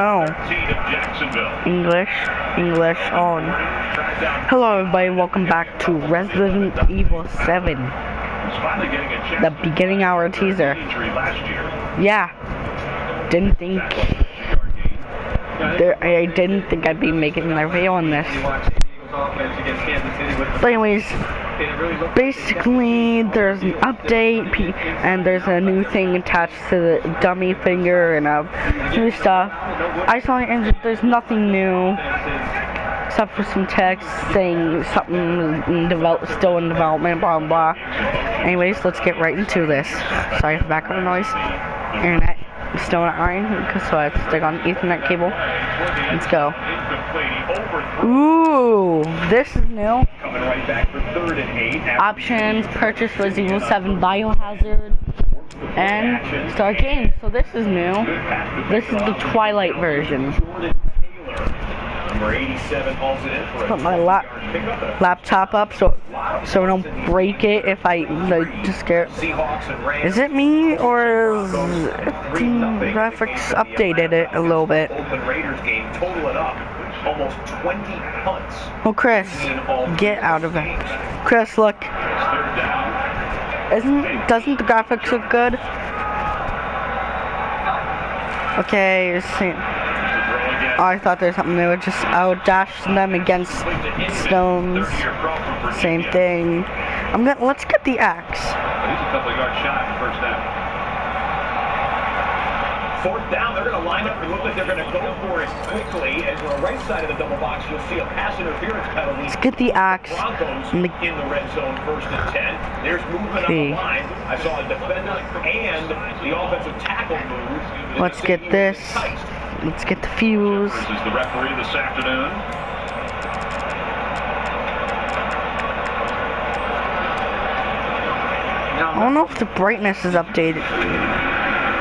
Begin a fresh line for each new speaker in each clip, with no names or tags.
know. English on. Hello everybody, welcome back to Resident Evil 7. The beginning hour teaser. Yeah. I didn't think I'd be making a video on this. But anyways, basically there's an update and there's a new thing attached to the dummy finger and new stuff. I saw it and there's nothing new except for some text saying something still in development, blah blah. Anyways, let's get right into this. Sorry for background noise. Internet still not iron, so I have to stick on Ethernet cable. Let's go. Ooh, this is new. Options, purchase Resident Evil 7 Biohazard, and start game. So this is new. This is the Twilight version. Put my laptop up so I don't break it if I just get. Is it me or is the graphics updated it a little bit? Oh, Chris, get out of it. Chris, look. Doesn't the graphics look good? Okay, oh, I thought there's something new. Just dash them against stones. Same thing. Let's get the axe.
He's a couple of yard shot first down. Fourth down, they're going to line up and look like they're going to go for it quickly. As we're right side of the double box, you'll see a pass interference penalty.
Let's get the axe.
Broncos in the red zone, first and 10. There's movement on the line. I saw a defender and the offensive tackle move.
Let's get this. Let's get the fuse.
This is the referee this afternoon.
I don't know if the brightness is updated.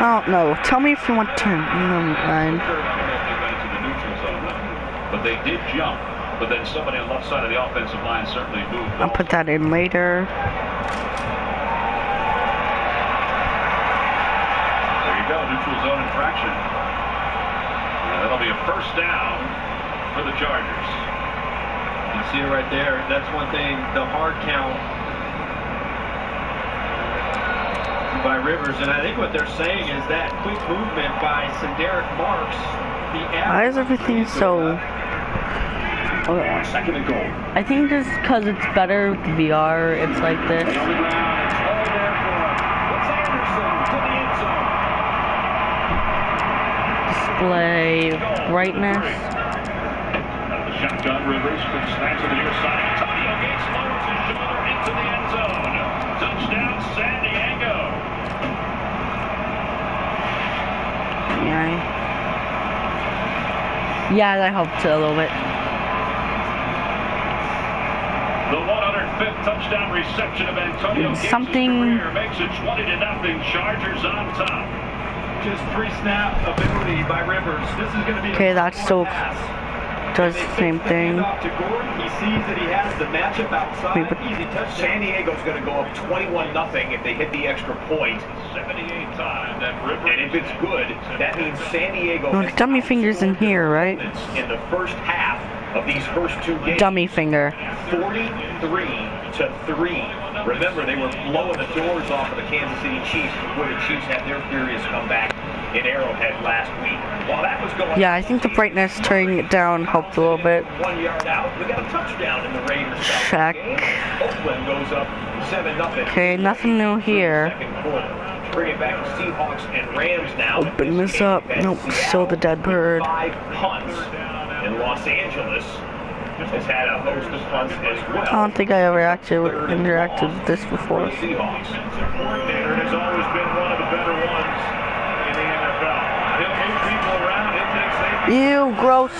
I don't know. Tell me if you want to. No, fine.
But they did jump. But then somebody on the left side of the offensive line certainly moved.
I'll put that in later.
There you go. Neutral zone infraction. That'll be a first down for the Chargers.
You see it right there. That's one thing. The hard count by Rivers, and I think what they're saying is that quick movement by Derek Marks.
Why is everything so?
Second and goal.
I think just because it's better with VR, it's like this. Display brightness.
Shotgun Rivers, quick snap to the near side. Antonio Gates loads his shoulder into the end zone. Touchdown, San Diego.
Yeah, that helped a little bit.
The 105th touchdown reception of Antonio Gates' career makes it 20-0. Chargers on top.
Just pre-snap ability by Rivers. This is going to be
okay. That still does the same thing.
He sees that he has the matchup outside. Easy touchdown.
San Diego's going to go up 21-0 if they hit the extra point. 78 times. And if it's good, that means San Diego.
Look, dummy fingers in here, right?
In the first half of these first two games.
Dummy finger.
43-3. Remember, they were blowing the doors off of the Kansas City Chiefs before the Chiefs had their furious comeback in Arrowhead last week. While that was going
I think the brightness turning it down helped a little bit.
1 yard out. We got a touchdown in the Raiders.
Check.
Oakland goes up 7-0.
Okay, nothing new here.
Bring it back to Seahawks and Rams now.
Open this up. Nope, still the dead bird.
5 punts in Los Angeles. Has had a host of punts as well.
I don't think I ever actually interacted with this before.
The Seahawks. Coordinator has always been one of the better ones in the NFL. He'll move people around. He'll take safety.
Ew, gross.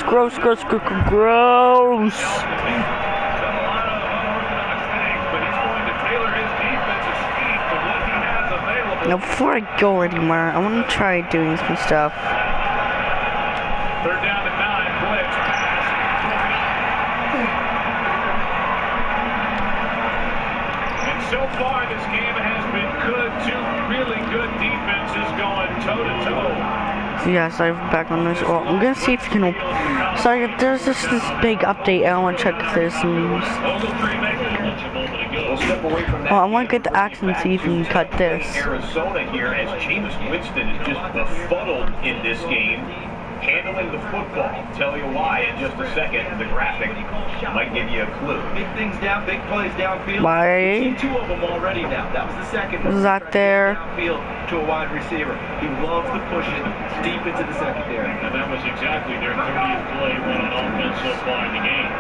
Now, before I go anywhere, I want to try doing some stuff.
Third down to 9. Blitz pass. And so far, this game has been good. Two really good defenses going toe-to-toe.
So yeah, sorry for back on this. Well, I'm gonna see if you can open. Sorry, there's just this big update. I want to check if there's some news. Well, I want to get the action and see if you can cut this.
Arizona here, as Jameis Winston is just befuddled in this game, handling the football. Tell you why in just a second. The graphic might give you a clue.
Big things down, big plays downfield.
Why?
We've seen 2 of them already now. That was the second.
Is that there?
Downfield to a wide receiver. He loves to push it deep into the secondary.
And that was exactly their 30th play run on offense so far in the game.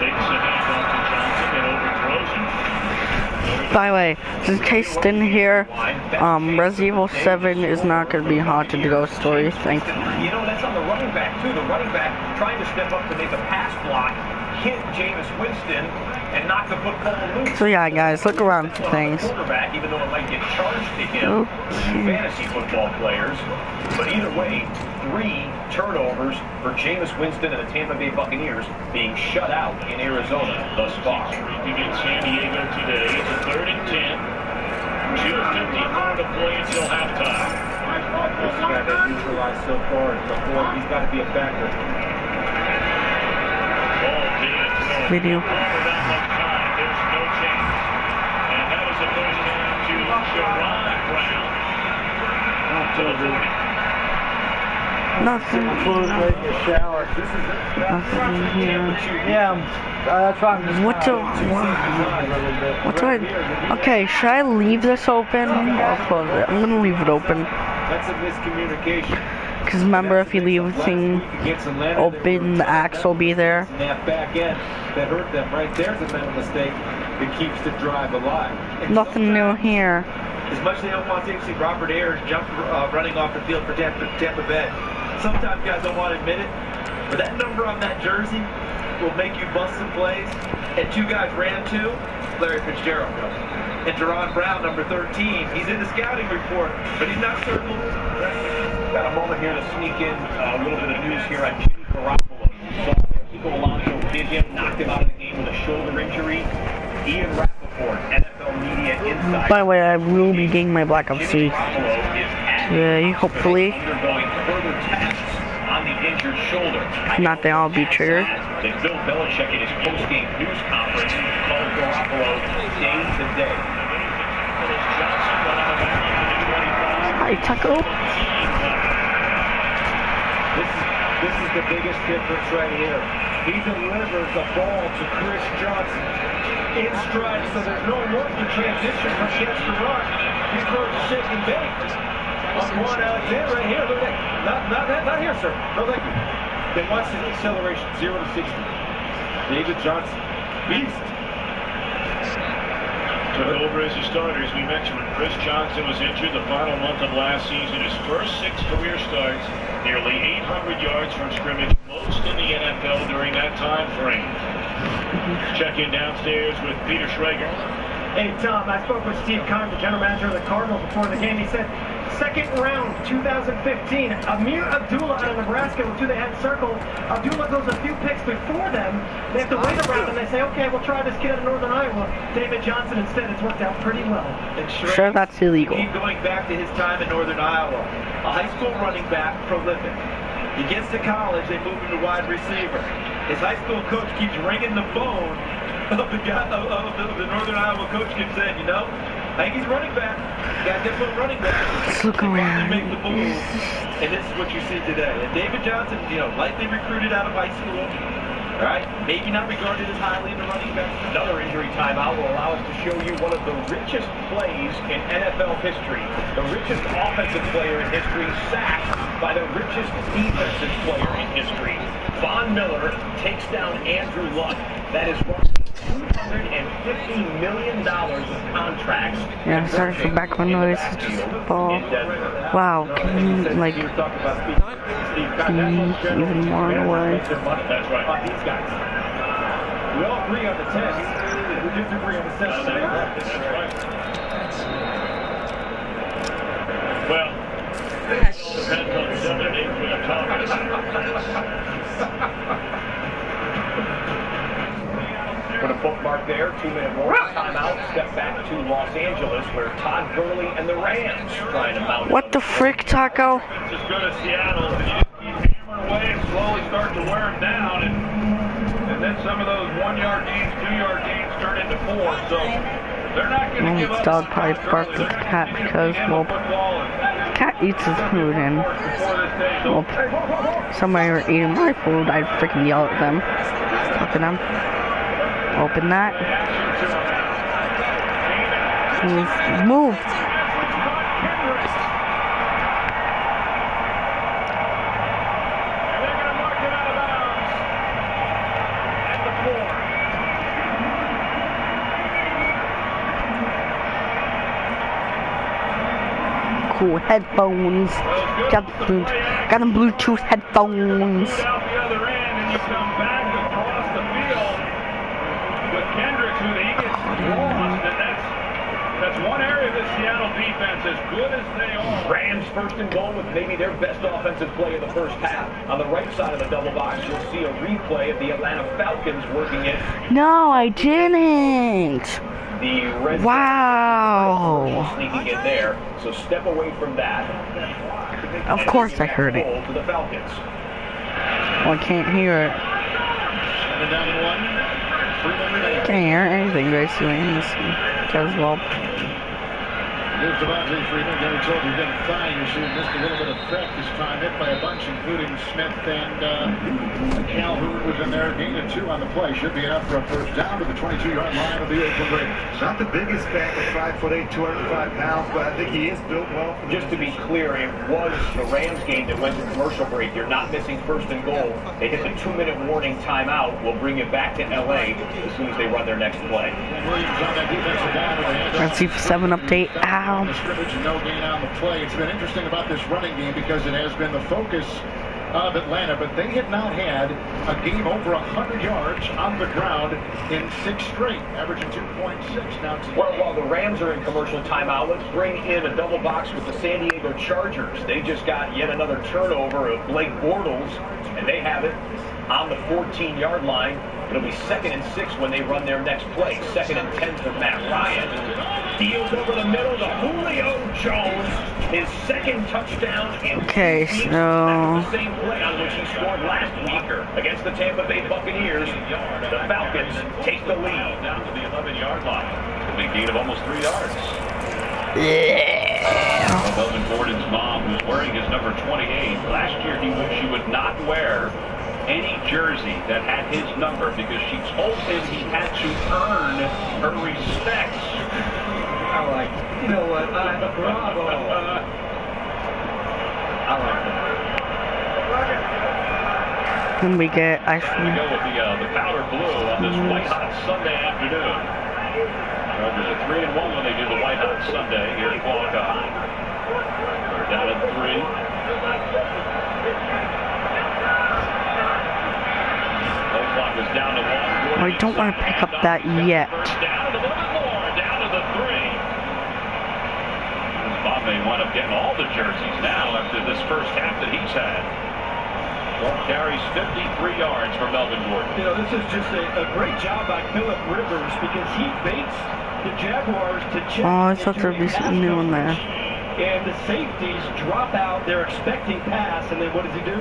Takes the handoff to Johnson and overthrows him.
By the way, just in case you didn't hear, Resident Evil 7 is not going to be Haunted Ghost Story. Thank you.
You know, that's on the running back, too. The running back trying to step up to make a pass block, hit Jameis Winston, and knock the football loose.
So yeah, guys, look around for things.
Quarterback, even though it might get charged to him, fantasy football players. But either way, 3 turnovers for Jameis Winston and the Tampa Bay Buccaneers being shut out in Arizona thus far.
Against San Diego today. It's a 3rd and 10. 2:54 to play until halftime.
This guy that neutralized so far before, he's got to be a factor.
Video.
There's no chance. And that is a first down to Sherrod Brown. To the 40.
Nothing. Nothing here.
Yeah, that's why I'm just
What do I? Okay, should I leave this open or close it? I'm gonna leave it open.
That's a miscommunication.
Cause remember, if you leave a thing open, the axe will be there.
And that back end that hurt them right there's a mental mistake that keeps the drive alive. And
Nothing new here.
as much as they don't want to see Robert Ayers jump running off the field for Tampa Bay, sometimes guys don't want to admit it, but that number on that jersey will make you bust some plays. And 2 guys ran to Larry Fitzgerald and Jerron Brown, number 13. He's in the scouting report, but he's not circled.
Got a moment here to sneak in a little bit of news here on Jimmy Garoppolo. So Kiko Alonso did him, knocked him out of the game with a shoulder injury. Ian Rappaport, NFL Media Insider.
By the way, I will be getting my Black Ops 3. Yeah, hopefully.
Undergoing further tests on the injured shoulder.
Not that I'll be triggered.
That Bill Belichick in his post-game news conference called Garoppolo day to day.
Hi, Taco.
This is the biggest difference right here. He delivers the ball to Chris Johnson in stride, so there's no work to transition from catch to run. He's throws to shake and bake. Quan Alexander right here. Look at that. Not here, sir. No, thank you. Then watch his acceleration, 0 to 60. David Johnson, beast.
Took over as a starter, as we mentioned, when Chris Johnson was injured the final month of last season. His first 6 career starts, nearly 800 yards from scrimmage, most in the NFL during that time frame. Check in downstairs with Peter Schrager.
Hey, Tom, I spoke with Steve Keim, the general manager of the Cardinals, before the game. He said, 2nd round, 2015, Amir Abdullah out of Nebraska was who they had circled. Abdullah goes a few picks before them. They have to wait around and they say, okay, we'll try this kid out of Northern Iowa. David Johnson instead. It's worked out pretty well.
Sure, that's illegal.
Keep going back to his time in Northern Iowa. A high school running back, prolific. He gets to college, they move him to wide receiver. His high school coach keeps ringing the phone of the Northern Iowa coach keeps saying, you know, I think he's running back. Got to put running back.
Let's look around.
Make the move. And this is what you see today. And David Johnson, you know, lightly recruited out of high school. All right, maybe not regarded as highly in the running back.
Another injury timeout will allow us to show you one of the richest plays in NFL history. The richest offensive player in history sacked by the richest defensive player in history. Von Miller takes down Andrew Luck. That is $250 million of contracts.
Yeah, sorry for background noise. It's just ball. Wow, can you, like, be even more away?
That's right.
These guys. We all agree on the 10. We disagree on the 7.
That's right. Well, depends on 7 and 8 we're talking.
Put a bookmark there, 2-minute warning, timeout, step back to Los Angeles, where Todd Gurley and the Rams trying to mount.
What the frick, Taco?
It's as good as Seattle. And you just keep hammering away and slowly start to wear them down. And then some of those 1-yard gains, 2-yard gains turn into 4. So they're not going to give up.
Dog probably barked at the cat because, well, the cat eats his food and, well, somebody were eating my food, I'd freaking yell at them. Talk to them. Open that. Move. Cool headphones. Got them Bluetooth headphones.
Out the other end, and you come back across the field with Kendricks, who he gets lost, and that's one area of the Seattle defense, as good as they are.
Rams first and goal with maybe their best offensive play of the first half. On the right side of the double box, you'll see a replay of the Atlanta Falcons working it.
No, I didn't.
The red
Wow.
sneaking in there, so step away from that.
Of course I heard it.
Goal to the Falcons.
Well, I can't hear it. Can't hear anything basically in this because, well,
Here's Devontae Freeman. Gary told you didn't find you. She missed a little bit of practice time, hit by a bunch, including Smith and Calhoun was in there. Gain of 2 on the play. Should be enough for a first down to the 22-yard line of the Oakland Raiders.
Not the biggest back at 5'8", 205 pounds, but I think he is built well.
Just to be clear, it was the Rams game that went to commercial break. You're not missing first and goal. They hit the 2-minute warning timeout. We'll bring it back to L.A. as soon as they run their next play.
let's see 7 update. Ow.
The scrimmage and no gain on the play. It's been interesting about this running game because it has been the focus of Atlanta, but they had not had a game over 100 yards on the ground in 6 straight, averaging 2.6 now today.
Well, while the Rams are in commercial timeout, let's bring in a double box with the San Diego Chargers. They just got yet another turnover of Blake Bortles, and they have it on the 14-yard line. It'll be 2nd and 6 when they run their next play. 2nd and 10 for Matt Ryan. Field over the middle to Julio Jones. His 2nd touchdown in
Okay,
2 weeks.
so
That's the same play on which he scored last week against the Tampa Bay Buccaneers. The Falcons take the lead.
Down to the 11-yard line. A big gain of almost 3 yards. Melvin Gordon's mom, who's wearing his number 28. Last year, she would not wear any jersey that had his number because she told him he had to earn her respect.
I like it. You know what? Bravo. I like it.
then we get ice
We
cream.
go with the powder blue on this white hot Sunday afternoon. Chargers are 3-1 when they do the white hot Sunday here at Qualcomm. They're down at 3. Clock is down to 1.
I don't want to pick up that yet.
Down a little bit more, down to the 3. Bob may wind up getting all the jerseys now after this first half that he's had. 12 carries, 53 yards for Melvin Gordon.
You know, this is just a great job by Phillip Rivers because he baits the Jaguars to check.
Oh, I thought there'd be something new in there.
And the safeties drop out. They're expecting pass, and then what does he do?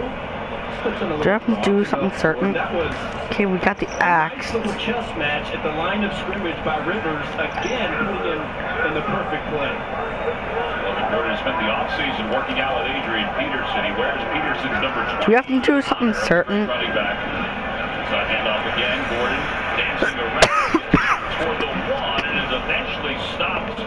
Slips in a little
Do I have to do
cross.
something certain?
That was
Okay, we got the axe.
nice little chess match at the line of scrimmage by Rivers, again putting in the perfect play.
Melvin Gordon has spent the offseason working out with Adrian Peterson. He wears Peterson's number 20.
Do we have to do something certain?
Running back. Side handoff again. Gordon dancing around toward the 1 and is eventually stopped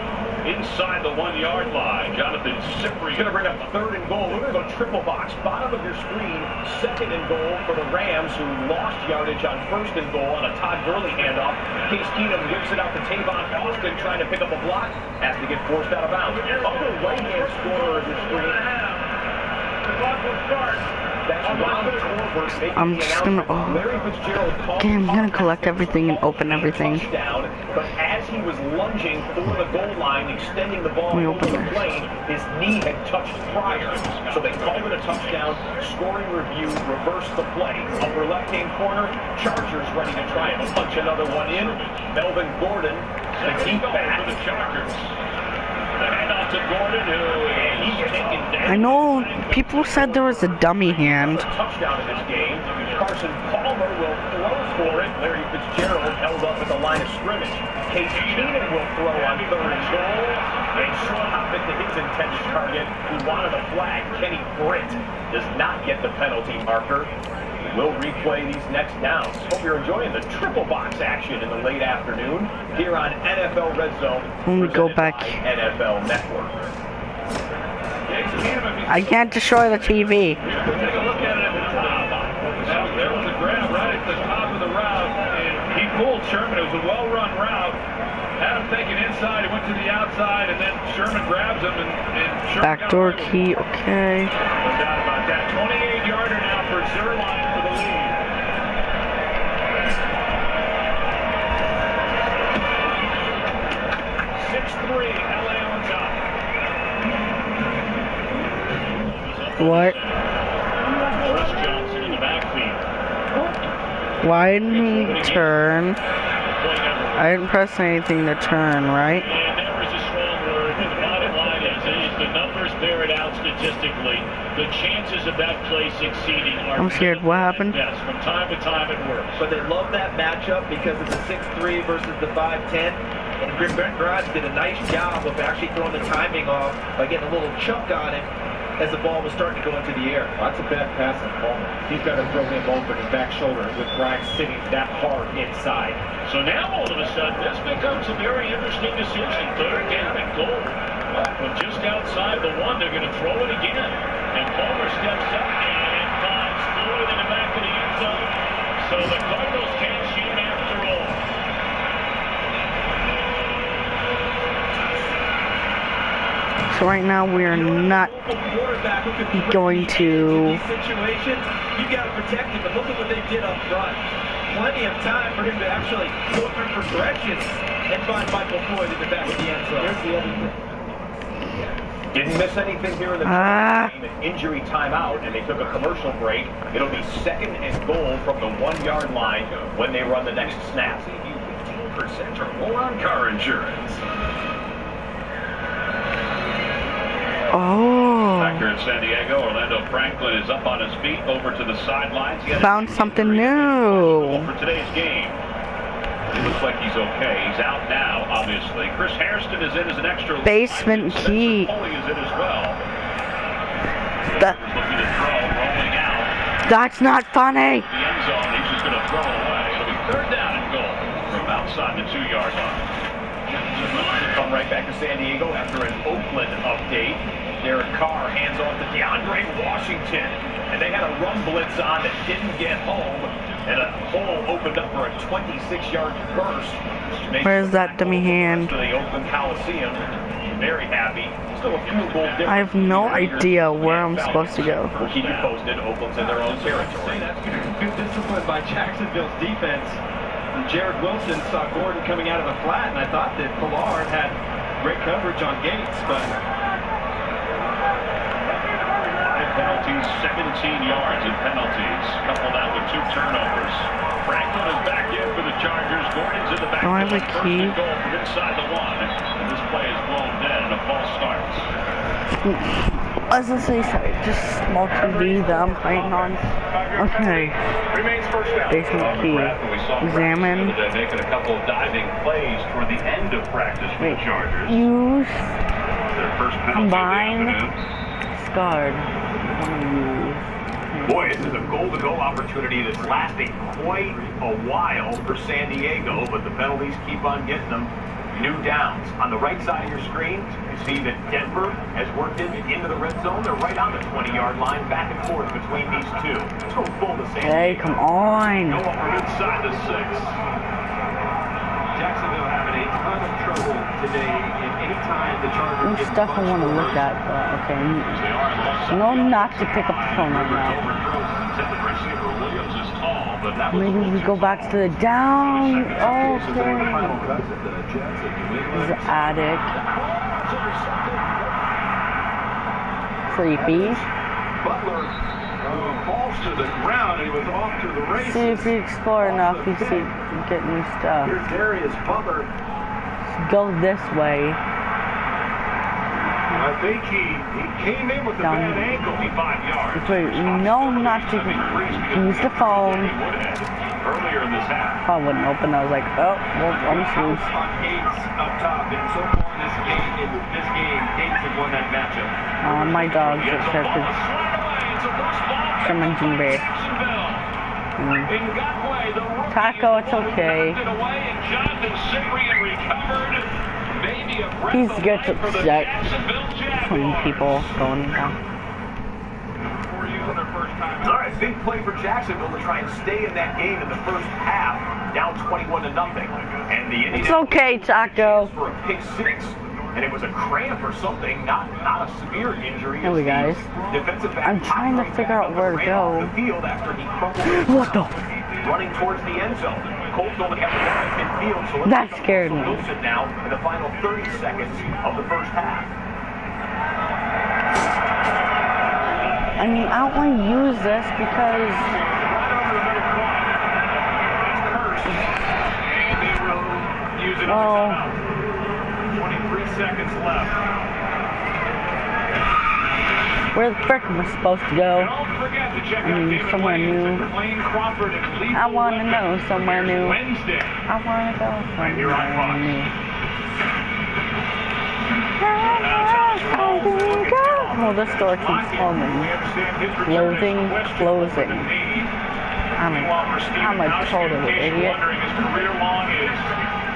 inside the 1-yard line. Jonathan Cyprien.
Going to bring up 3rd and goal. We're going to go triple box. Bottom of your screen, 2nd and goal for the Rams, who lost yardage on 1st and goal on a Todd Gurley handoff. Case Keenum whips it out to Tavon Austin, trying to pick up a block. Has to get forced out of bounds. Other right-hand scorer of the screen. That's Ron Torbert making
I'm
the
just gonna.
announcement. Larry Fitzgerald called
Okay, I'm gonna collect everything and open everything.
touchdown, but as he was lunging for the goal line, extending the ball over the plane, his knee had touched prior. So they called it a touchdown. Scoring review, reversed the play. Upper left-hand corner, Chargers ready to try and punch another one in. Melvin Gordon, the deep back for the Chargers. The handoff to Gordon, and he's taken down.
I know people said there was a dummy hand.
Touchdown in this game. Carson Palmer will throw for it. Larry Fitzgerald held up at the line of scrimmage. Case Keenan will throw on 3rd and goal. And short hop into his intended target, who wanted a flag. Kenny Britt does not get the penalty marker. We'll replay these next downs. Hope you're enjoying the triple box action in the late afternoon here on NFL Red Zone.
Let me go back.
NFL Network.
I can't destroy the TV.
Take a look at it at the top. There was a grab right at the top of the route, and he pulled Sherman. It was a well-run route. Had him taken inside, he went to the outside, and then Sherman grabs him, and Sherman
Backdoor key, okay.
No doubt about that. 28-yarder now for Zerline for the lead. LA on top.
What?
Chris Johnson in the backfield.
Why didn't he turn? I didn't press anything to turn, right?
And never is a strong word, but the bottom line is the numbers bear it out statistically. The chances of that play succeeding are...
I'm scared. What happened?
Yes, from time to time it works.
But they love that matchup because it's a 6'3 versus the 5'10. And Brent Grimes did a nice job of actually throwing the timing off by getting a little chunk on it as the ball was starting to go into the air.
That's a bad pass on Palmer. He's got to throw him open his back shoulder with Grimes sitting that hard inside.
So now all of a sudden this becomes a very interesting decision. 3rd down and goal. From just outside the 1, they're going to throw it again. And Palmer steps up and finds Floyd in the back of the end zone. So the Cardinals cash in after all.
So right now we are not going to...
Situation, you got to protect him, but look at what they did up front. Plenty of time for him to actually go through progressions and find Michael Floyd in the back of the end zone. Here's the other thing.
Didn't miss anything here in the game. An injury timeout, and they took a commercial break. It'll be 2nd and goal from the 1-yard line when they run the next snap. 15% or more on car insurance.
Oh.
Back here in San Diego, Orlando Franklin is up on his feet over to the sidelines.
Found something new.
For today's game. He looks like he's okay. He's out now, obviously. Chris Hairston is in as an extra.
Basement key.
Foley is in as well.
That,
Looking to throw, rolling out.
that's not funny.
The end zone, he's just going to throw it away. It'll be 3rd down and goal from outside the 2-yard line.
Come right back to San Diego after an Oakland update. Derek Carr hands off to DeAndre Washington. And they had a run blitz on that didn't get home. And a hole opened up for a 26-yard burst.
Where's that dummy hand?
To the Oakland Coliseum. Very happy. Still a field goal difference.
I have no idea where I'm supposed to go.
We'll keep you posted. Oakland's in their own territory.
Good discipline by Jacksonville's defense. And Jared Wilson saw Gordon coming out of the flat, and I thought that Pollard had great coverage on Gates, but...
5 penalties, 17 yards in penalties. Couple that with 2 turnovers. Franklin is back in for the Chargers. Gordon's in the back.
Don't I have a key?
Goal from inside the 1. And this play is blown dead and a false start.
As I say, sorry, just small TV that I'm playing on. Okay.
Remains first down.
Basement key. Examine.
Making a couple of diving plays toward the end of practice for the Chargers.
Use.
Their first penalty
Combine.
of the afternoon.
Scarred.
Boy, this is a goal-to-go opportunity that's lasting quite a while for San Diego, but the penalties keep on getting them. New downs. On the right side of your screen, you see that Denver has worked into the red zone. They're right on the 20-yard line, back and forth between these two. Let's go full to San Diego.
Hey, come on.
Go over inside the 6.
Jacksonville having a ton of trouble today, and anytime the Chargers
There's stuff I want to look at, but okay. No, not to pick up the phone right now.
Receiver Williams is tall.
But that was
Maybe we go back to the down. Okay. This is attic. Creepy.
Butler falls to the ground. He was off to the races.
See if we explore enough, we see get new stuff.
Here's Darius Butler.
Go this way.
I think he came in with a
Down.
bad ankle. 5 yards.
Wait, no, not to use the phone.
Earlier in this half.
Phone wouldn't open. I was like, oh, well, I'm screwed.
On Gates up top, and so far in this game, Gates has won that matchup.
My dog's upset because someone's in bed. Taco, it's okay. He gets upset when people going down.
All right, big play for Jacksonville to try and stay in that game in the first half, down 21-0. And the Indians
It's okay, Taco.
for a pick six. And it was a cramp or something, not a severe injury.
Here we guys.
Defensive back
I'm trying to figure out where to
ran
go.
off the field after he crumpled.
What the?
Running towards the end zone. Colts only have one at midfield, so let's
That
look at
scared
Russell
me.
Wilson now in the final 30 seconds of the first half.
I mean, I don't want to use this because well,
23 seconds left.
where the frick am I supposed to go?
Don't forget to check
I mean,
out
somewhere new.
Blaine Crawford and Lethal
I want to know somewhere new.
Wednesday.
I want to go
Right here on Fox.
somewhere new. Oh, this door keeps closing. Closing. I'm a total idiot.
His career long is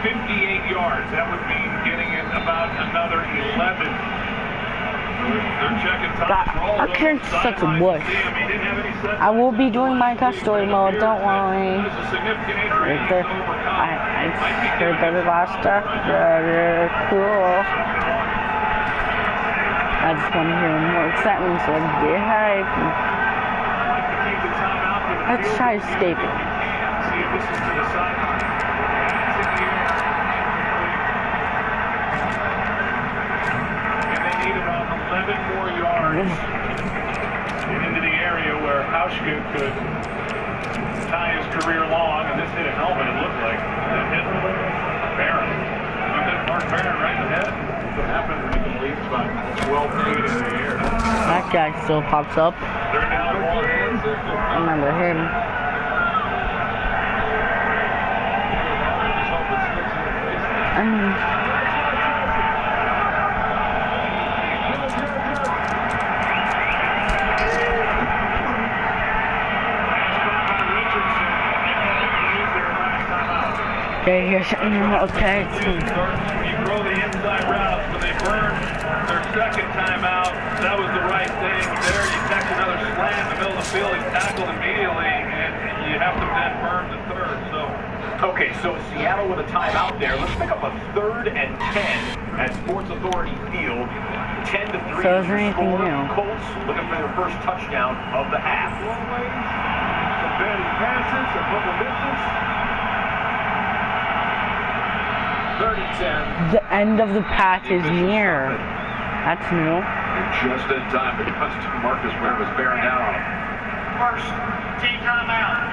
58 yards. That would mean getting it about another 11. They're checking
God, I can't such a wuss. I will be doing my cut story mode, don't worry. I heard the last stuff. Very cool. I just want to hear more excitement so I can get hyped. Let's try escaping.
See if this is to the sideline. And they need about 11 more yards and into the area where Hauschka could tie his career long. And this hit a helmet, it looked like. That hit Barron. You hit Mark Barron right in the head. What happened when he leaves about 12 feet in the air.
That guy still pops up.
They're down one.
I remember him. Okay, here's okay.
You throw the inside routes, but they burn their second timeout. That was the right thing. There, you catch another slant in the middle of the field. He's tackled immediately, and you have to then burn the third. Okay, so Seattle with a timeout there. Let's pick up a 3rd and 10 at Sports Authority Field. 10-3.
So is there anything new?
Colts looking for their first touchdown of the half. Some bad passes, a couple misses. 30-10.
The end of the patch is near. That's new.
Just in time, the cuts to Marcus Ware was bearing down on him. First team timeout.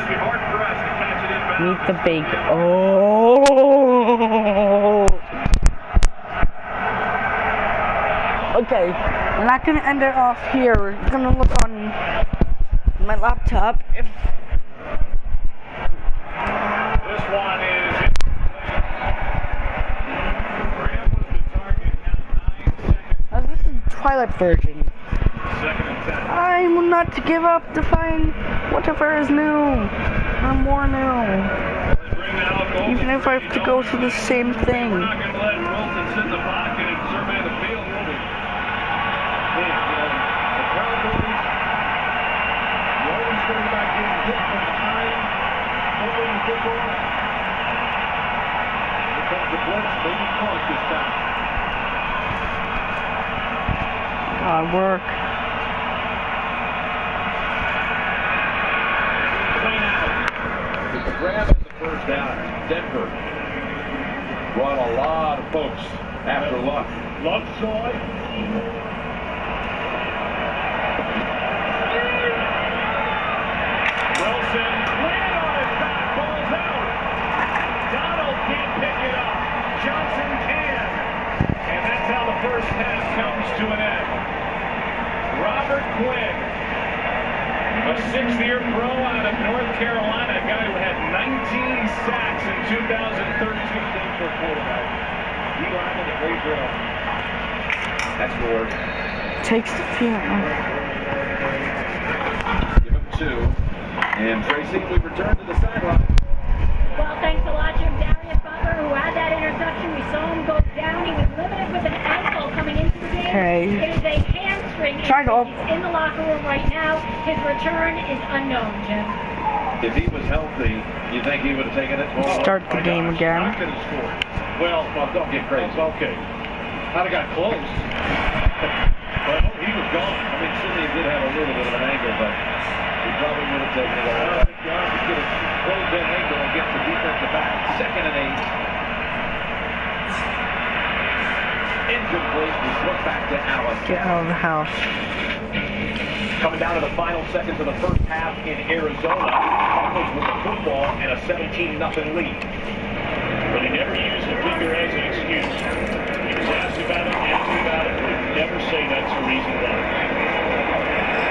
Hard pressed to catch it in.
Meet the bacon. Oh. Okay, we're not gonna end it off here. We're gonna look on my laptop. If
this one is. Graham was the target. Now 9 seconds.
this is the Twilight version.
2nd and 10.
I'm not to give up to find whatever is new or more new. Even if I have to go through the same thing.
We're not going to let Wilson sit in the pocket and survey the field, will we? The Cowboys, you always think about getting hit from behind, holding the football. Here comes the blitz, maybe close this time.
God, work.
first down. Denver brought a lot of folks after Luck.
Luck saw it. Wilson, Quinn on his back, ball's out. Donald can't pick it up. Johnson can. And that's how the first half comes to an end. Robert Quinn, a sixth-year pro out of North Carolina, a guy who had 19 sacks in 2013. Things for quarterback. D-line and a great drill.
That's the word.
Takes the field.
Give him 2. And Tracy, we return to the sideline.
Well, thanks a lot, Jim. Darius Butler, who had that interception, we saw him go down. He was limited with an ankle coming into the game.
Okay.
It is a hamstring
Try to-
injury. He's in the locker room right now. His return is unknown, Jim.
If he was healthy, you think he would have taken it?
Start the game again.
I could have scored. Well, don't get crazy.
Okay.
I'd have got close. Well, he was gone. I mean, Sidney did have a little bit of an angle, but he probably would have taken it all. I think Johnson could have closed that angle against the defensive back. 2nd and 8. Incomplete. We flip back to Allen.
Get out of the house.
Coming down to the final seconds of the first half in Arizona. Cardinals with the football and a 17-0 lead.
But he never used the finger as an excuse. He was asked about it, answered about it, but he would never say that's the reason why.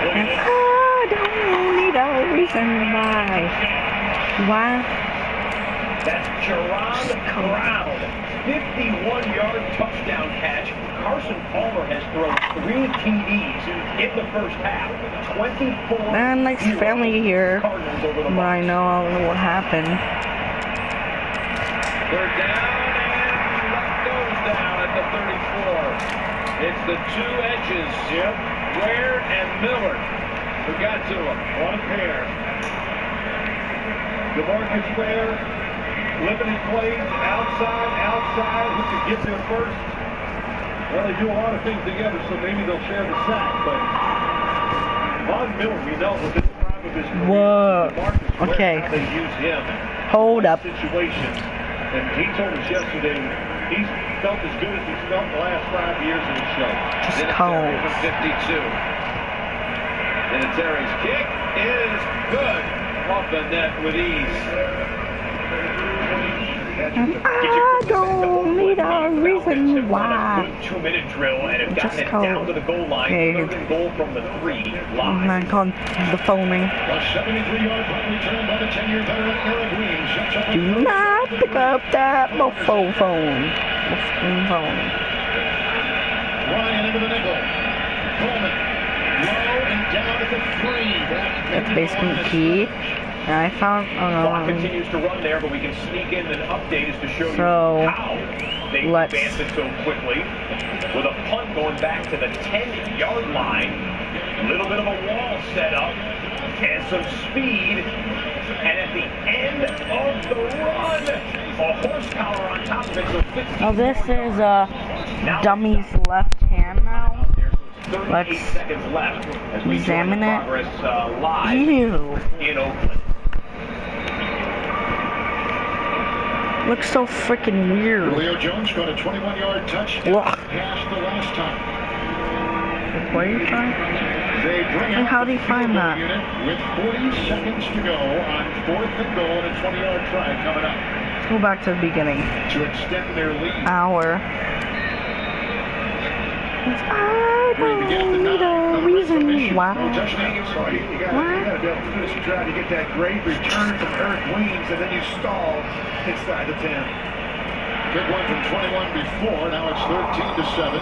Look at this.
I don't need a reason why. Why?
That's Jerron Brown. 51-yard touchdown catch. Carson Palmer has thrown 3 TDs in the first half. 24.
Man, nice family here.
Cardinals over the
But I know what happened.
They're down, and Luck goes down at the 34. It's the 2 edges, Ware and Miller, who got to him.
What a pair.
DeMarcus Ware, limited plays, outside, who could get there first? Well, they do a lot of things together, so maybe they'll share the sack, but Von Miller, we know with this prime of his career,
Whoa.
DeMarcus Ware,
Okay.
how they use him.
Hold up.
Situations. And he told us yesterday he's felt as good as he's felt the last 5 years in the show.
Just calm.
52. Vinatieri's kick is good. Off the net with ease.
I don't need a reason why.
Good 2-minute drill and have
Just
gotten it
call.
down to the goal line.
Okay.
3rd and goal from the 3
Oh
line.
my god, the phoning.
A 73-yard punt return by the 10-year veteran Eric Green. Shuts up
Do not pick up that phone. Phone.
Ryan into the nickel. Coleman. Low and down at the 3.
That's basement key. And I found.
Clock continues to run there, but we can sneak in an update as to show
So,
you how they
let's-
advanced it so quickly. With a punt going back to the 10-yard line. A little bit of a wall set up and some speed. And at the end of the run, a horsepower on top of it. So 15
Now this is
Now
dummy's left hand now.
There's 38
Let's
seconds left as we
examine
join the
it.
progress live
Ew.
in Oakland.
Looks so freaking weird.
Julio Jones got a 21-yard touchdown pass the last time.
What are you trying?
They bring
And
out
how do
the
you find
field goal
that?
unit with 40 seconds to go on 4th and goal and a 20-yard try coming up
Let's go back to the beginning.
to extend their lead.
Hour. I don't need a reason why.
No touchdown.
Sorry, you gotta be able to finish the drive. You get that great return from Eric Weems, and then you stall inside the 10.
Big one from 21 before. Now it's 13-7.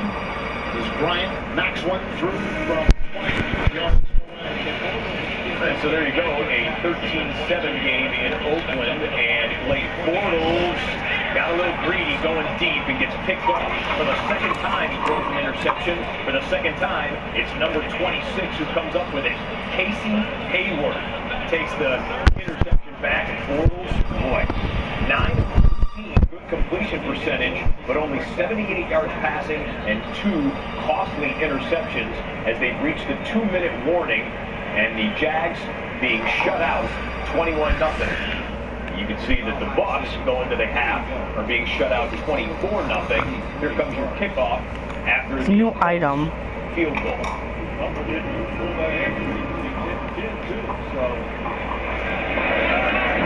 As Bryant knocks one through from 20 yards away.
And so there you go, a 13-7 game in Oakland, and Blake Bortles got a little greedy going deep and gets picked off for the second time. He throws an interception. For the second time, it's number 26 who comes up with it. Casey Hayward takes the interception back, and Bortles, boy, 9 of 13, good completion percentage, but only 78 yards passing and 2 costly interceptions as they reach the 2-minute warning, and the Jags being shut out 21-0. You can see that the Bucks go into the half are being shut out 24-0. Here comes your kickoff after
It's a new item.
field goal.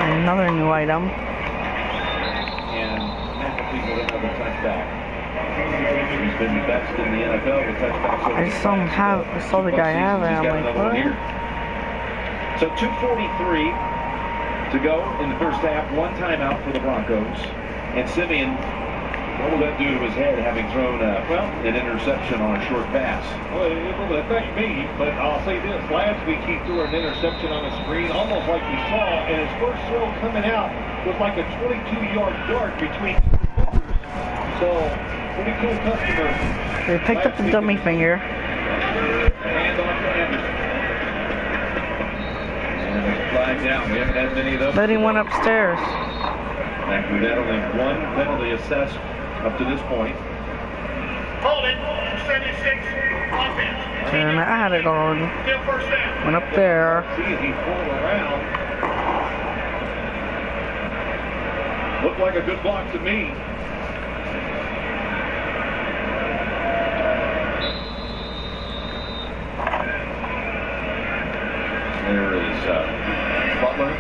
Another new item.
And McAfee with another touchback. He's been the best in the NFL with touchbacks.
I just saw the guy have it. I'm like, what?
So 2:43 to go in the first half. One timeout for the Broncos. And Simeon, what will that do to his head, having thrown an interception on a short pass?
Well, it will affect me, but I'll say this. Last week he threw an interception on the screen, almost like we saw, and his first throw coming out was like a 22-yard dart between two defenders. So, pretty cool customer.
They picked up the dummy finger.
Hand off to Anderson. And a flag down. We haven't had many of those.
Then he went upstairs.
After that, only one penalty assessed up to this point.
Hold it. 76. Offense.
And I had it on.
Still first down.
Went up there.
See as he pulled around. Looked like a good block to me. There is Butler.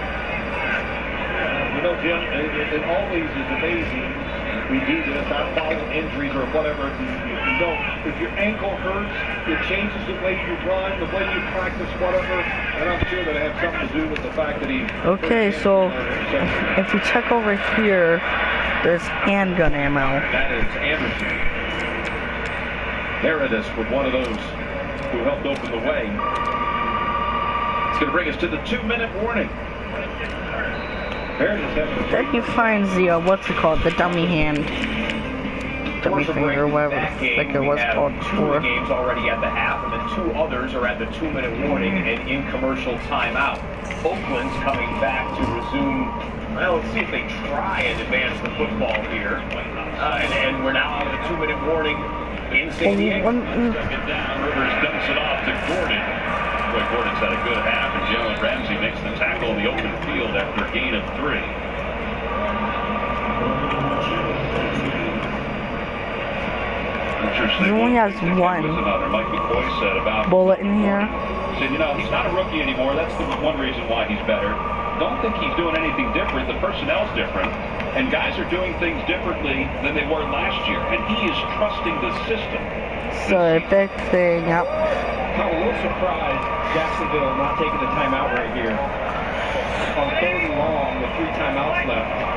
You know, Jim, it always is amazing. We do this, I follow injuries or whatever. You know, if your ankle hurts, it changes the way you run, the way you practice, whatever. And I'm sure that it had something to do with the fact that he...
Okay, so if you check over here, there's handgun ammo.
That is Anderson. Paradis with one of those who helped open the way. It's going to bring us to the 2-minute warning.
Then he finds the, what's it called, the dummy hand. Dummy finger, or whatever the frick it was called before.
2 games already at the half, and then 2 others are at the 2-minute warning and in commercial timeout. Oakland's coming back to resume. Well, let's see if they try and advance the football here. And we're now out of the 2-minute warning in San Diego.
Second down. Rivers dumps it off to Gordon. Boy, Gordon's had a good half, and Jalen Ramsey makes the tackle in the open field after a gain of 3.
He only has one bullet in here.
Said, you know, he's not a rookie anymore. That's the one reason why he's better. Don't think he's doing anything different. The personnel's different, and guys are doing things differently than they were last year, and he is trusting the system.
So big thing up.
I'm a little surprised Jacksonville not taking the timeout right here. On 3rd and long with 3 timeouts left.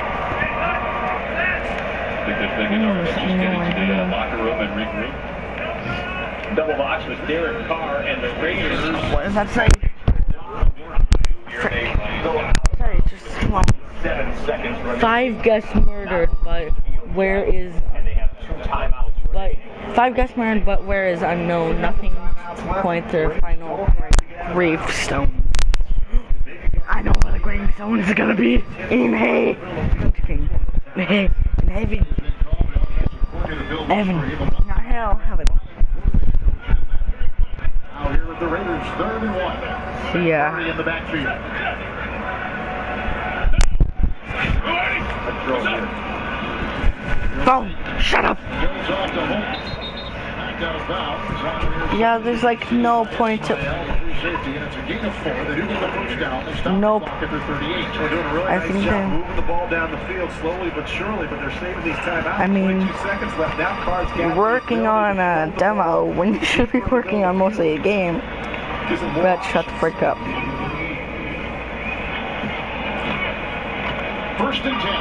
I think they're thinking, all right, let's just get into the locker room and regroup.
Double box with Derek Carr and the Raiders.
What does that say? Sorry, just come on.
7 seconds remaining.
5 guests murdered, but where is?
And they have 2 timeouts.
But 5 guests murdered, but where is unknown? Nothing to point to final gravestone. I know what a gravestone is gonna be in heaven. In heaven. Heaven. Not hell. Heaven.
Now here with the Raiders, 3rd and 1.
Yeah.
In the backfield.
Phone. Shut up.
Goes off to Holmes. Back out of bounds.
Yeah, there's like no point to.
Safety, and it's a gain of 4. They do get the first down. They stop
Nope.
the clock after 38.
They're doing a really
I
nice
think
job
they-
moving the ball down the field slowly but surely, but they're saving these timeouts.
I mean,
22 seconds left. Now Carr's got
You're working on a demo when you should be working on mostly a game. But shut the frick up.
1st and 10.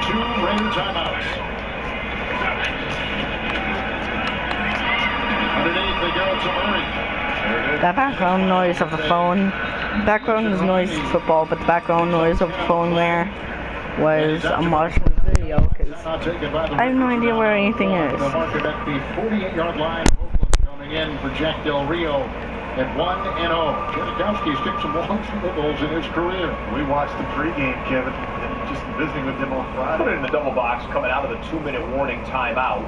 2 Raider timeouts. Underneath they go to Murray.
That background noise of the phone. Background noise is football, but the background noise of the phone there was I'm watching the video because I have no idea where anything is.
The marker at the 48-yard line. Oakland coming in for Jack Del Rio at 1-0. Janikowski sticks some long goals in his career.
We watched the pregame, Kevin, and just visiting with him on Friday.
Put it in the double box coming out of the 2-minute warning timeout.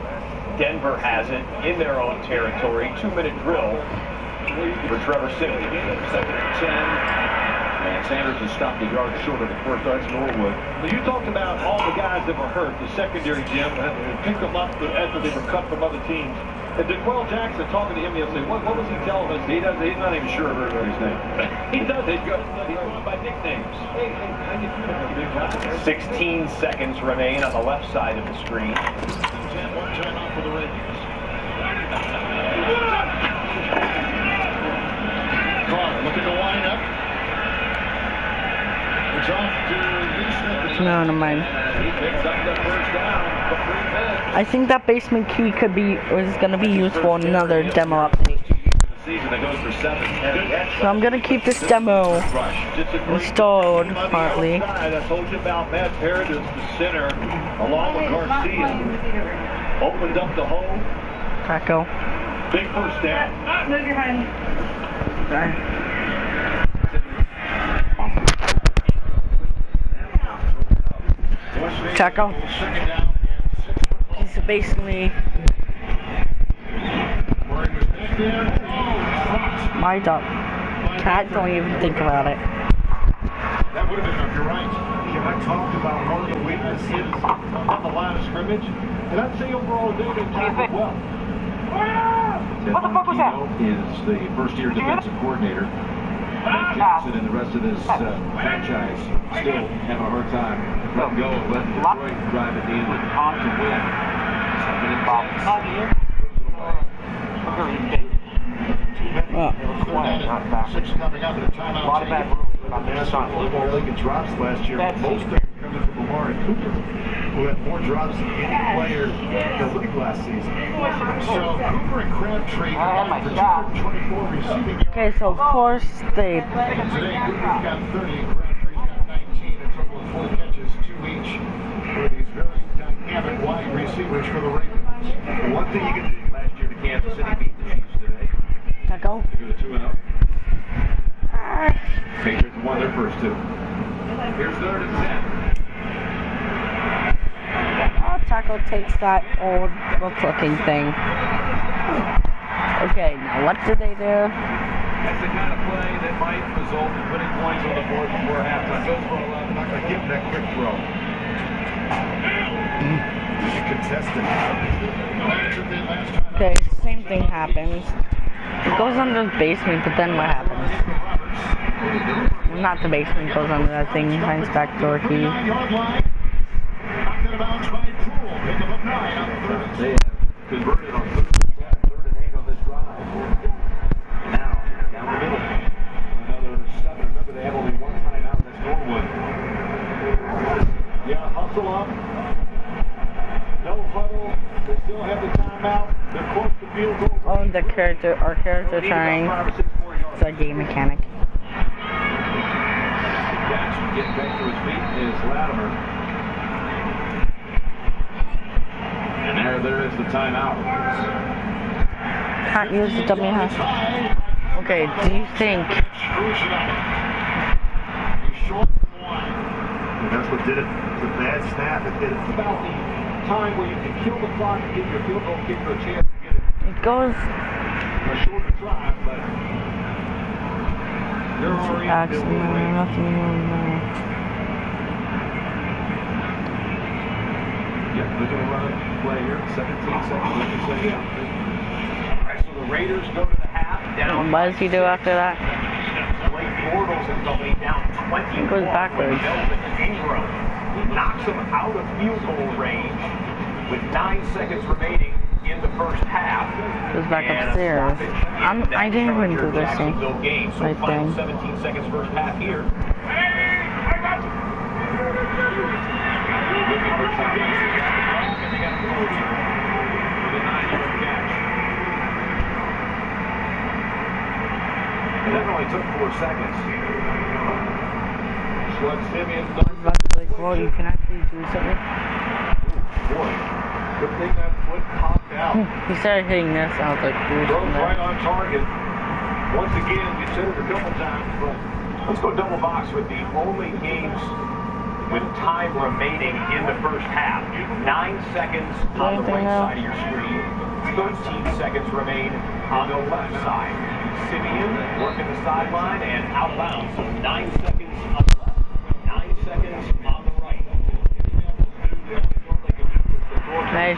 Denver has it in their own territory. 2-minute drill for Trevor Simeon. 2nd and 10. And
Jack Sanders has stopped the yard short of the first. That's Norwood.
Well, you talked about all the guys that were hurt, the secondary, Jim, picked them up after they were cut from other teams. And DeQuell Jackson, talking to him yesterday, what was he telling us? He's not even sure of everybody's name.
He does. He goes by nicknames. Hey, how you doing, big guy?
16 seconds remain on the left side of the screen.
One time out for the Rangers. Carter looking to wind up. It's off to Lee Smith.
No, never mind.
He picks up the first down for 3 minutes.
I think that basement key was gonna be useful in another demo update.
Season that goes for 7.
So I'm gonna keep this demo installed partly.
I told you about Matt Parrott as the center, along with Garcia. Opened up the hole.
Tackle.
Big first down.
Move your hand. Tackle. He's basically my dog. Cat, don't even think about it.
That would have been, you're right. I talked about one of the weaknesses on the line of scrimmage, and I'd say overall they did tackle well.
What the fuck was that?
Is the first-year defensive coordinator. Matt Jackson and the rest of this franchise still have a hard time letting go of letting Detroit drive at the end to win.
Six coming up at a timeout taken. Really drops last year. Most of them coming from Lamar and Cooper, who had more drops than any player in the league last season. So Cooper and Crabtree for 224 receiving yards.
Okay, so of course they.
Today Cooper's got 30 and Crabtree's got 19, a total of 4 catches, 2 each for these very dynamic wide receivers for the Ravens.
One thing you can do last year to Kansas City beat the Chiefs today.
Tackle.
Go to 2-0. Patriots won their first 2. Here's 3rd and 10.
Oh, tackle takes that old looking thing. Okay, now what do they do?
That's the kind of play that might result in putting points on the board before halftime. Goes for 11. Not going to give him that quick throw.
Okay, same thing happens. It goes under the basement, but then what happens? Not the basement, goes under that thing, finds back door key.
They have converted on 3rd and 8 on this drive. Now, down the middle. Another 7. Remember, they have only one timeout. That's Norwood.
Yeah, hustle up. No huddle. They still have the timeout. They're close to field goal.
Oh, our character trying. It's a game mechanic.
Jackson getting back to his feet is Latimer. And there is the timeout.
Can't use the dummy hash. Okay, do you think?
He's short from 1. And that's what did it. It's a bad snap. It's about the time where you can kill the clock and give your field goal kicker a chance to get it.
It goes.
A shorter drive, but they're already
Nothing more.
Yeah, they're going to run a play here. 17 seconds.
All right, so the Raiders go to the half. Down.
What does he do after that?
Blake Bortles and company down 20.
He goes backwards.
Melvin Ingram knocks him out of field goal range with 9 seconds remaining in the first half.
Goes back upstairs. I didn't even do this thing.
So final 17 seconds first half here. Looking for some and they got Cody with a 9-yard catch.
And that only took 4 seconds. Slug Simeon.
Like, well, you can actually do something.
Boy, good thing that foot popped out.
He started hitting this, I was like,
Throws right on target. Once again, you said it a couple times, but
Let's go double box with the only games with time remaining in the first half. 9 seconds on the right side of your screen. 13 seconds remain on the left side. Simeon working the sideline and out of bounds. So 9 seconds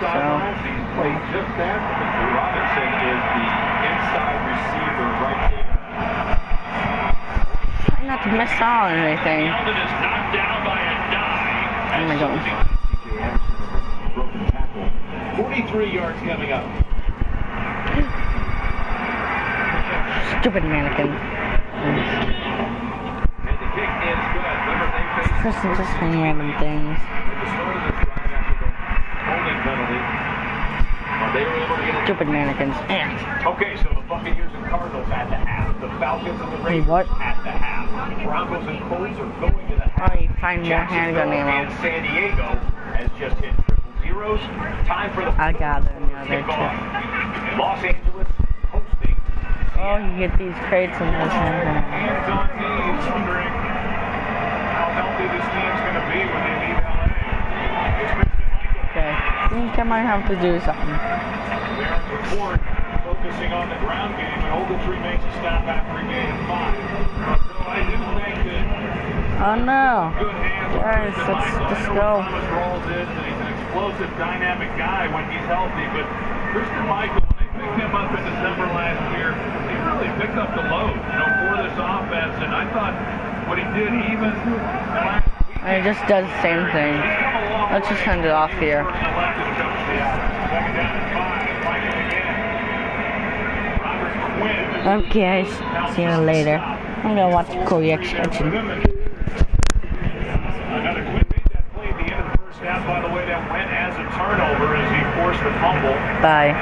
play, so.
He's played just that. Robinson is the inside receiver right there.
Try not to miss out on anything.
Alvin is knocked down by a dive.
Oh my god.
Broken tackle. 43 yards coming up.
Stupid mannequin.
And the kick is good. Remember, they faced
Kristen just saying random things.
at the start of the drive after the holding penalty. They were able to get it.
Stupid mannequins.
Okay, so the Buccaneers and Cardinals at the half. The Falcons and the
Wait,
Raiders
what?
at the half. Broncos and Colts are going to the half.
Oh, you find more handgun
Jacksonville
ammo.
and San Diego has just hit triple zeros. Time for the
I got it in the other
kickoff.
two.
Los Angeles hosting.
Oh, you get these crates and this handgun.
Hands on knees, wondering how healthy this team's going to be when they leave LA. It's Christian Michael.
Okay. I think I might have to do something.
Barron's report focusing on the ground game, and Ogletree makes a stop after he made it 5. So I do think that
Oh no.
good hands on
Guys,
Christian
let's
Michael.
just
I know
go.
what Thomas Rawls is, and he's an explosive, dynamic guy when he's healthy, but Christian Michael, when they picked him up in December last year, he really picked up the load, for this offense, and I thought what he did even last week,
And it just does the same thing.
he's come a long
Let's just
way.
send it off here.
First elected coach this. Second down and 5, Michael again. Robert Quinn.
Okay, guys. See you later. I'm gonna watch Kobe extension.
Another Quinn made that play at the end of the first half, by the way, that went as a turnover as he forced the fumble.
Bye.